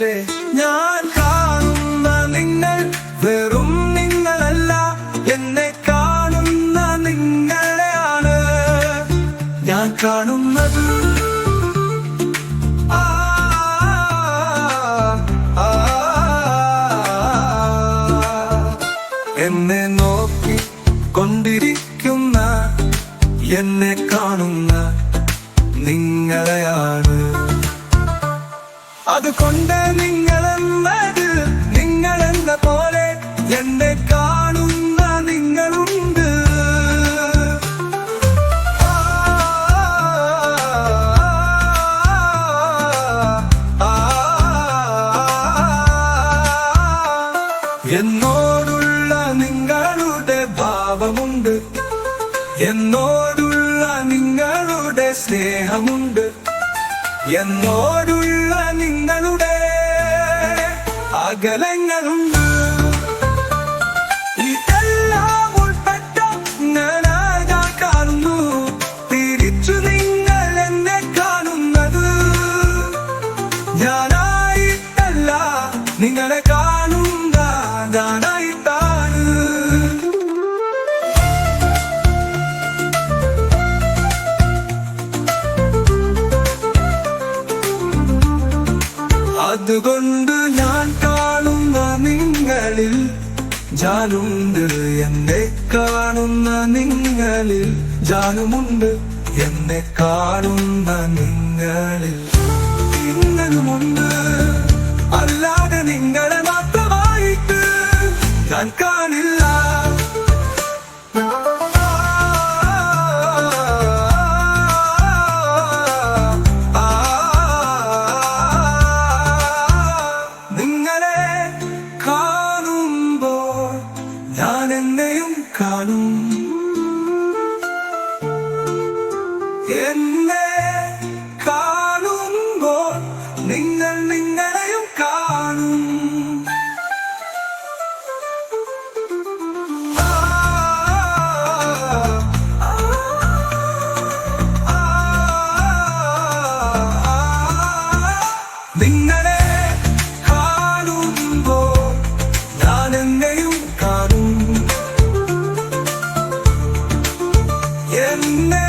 പക്ഷേ ഞാൻ കാണുന്ന നിങ്ങൾ വെറും നിങ്ങളല്ല, എന്നെ കാണുന്ന നിങ്ങളെയാണ് ഞാൻ കാണുന്നത്. എന്നെ നോക്കി കൊണ്ടിരിക്കുന്ന എന്നെ കാണുന്ന നിങ്ങളെയാണ്. അതുകൊണ്ട് നിങ്ങളെന്നത് നിങ്ങളെന്ന പോലെ എന്നെ കാണുന്ന നിങ്ങളുണ്ട്. എന്നോടുള്ള നിങ്ങളുടെ ഭാവമുണ്ട്, എന്നോടുള്ള നിങ്ങളുടെ സ്നേഹമുണ്ട്, എന്നോടുള്ള നിങ്ങളുടെ അകലങ്ങളുണ്ട്. ഇതെല്ലാം ഉൾപ്പെട്ട ഞാൻ കാണുന്നു. തിരിച്ചു നിങ്ങൾ എന്നെ കാണുന്നത് ഞാനായിട്ടല്ല, നിങ്ങളെ കാണുന്ന ഞാനായിട്ടാണ്. അതുകൊണ്ട് ഞാൻ കാണുന്ന നിങ്ങളിൽ ജാനുണ്ട്, എന്നെ കാണുന്ന നിങ്ങളിൽ ജാനുമുണ്ട്, എന്നെ കാണുന്ന നിങ്ങളിൽ നിങ്ങളുമുണ്ട്. അല്ലാതെ നിങ്ങളെ മാത്രമായിട്ട് ഞാൻ കാണില്ല. എന്നെയും കാണും, എന്നെ കാണുമ്പോൾ നിങ്ങൾ നിങ്ങളെയും കാണും. നിങ്ങളെ കാണുമ്പോൾ ഞാൻ എന്നെയും കാണും, എന്നെ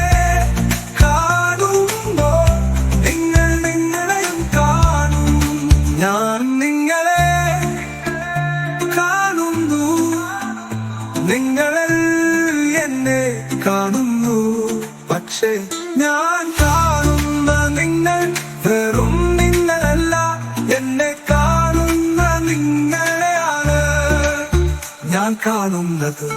കാണുമ്പോൾ നിങ്ങൾ നിങ്ങളെയും കാണും. ഞാൻ നിങ്ങളെ കാണുന്നു, നിങ്ങളിൽ എന്നെ കാണുന്നു. പക്ഷേ ഞാൻ കാണുന്ന നിങ്ങൾ വെറും നിങ്ങളല്ല, എന്നെ കാണുന്ന നിങ്ങളെയാണ് ഞാൻ കാണുന്നത്.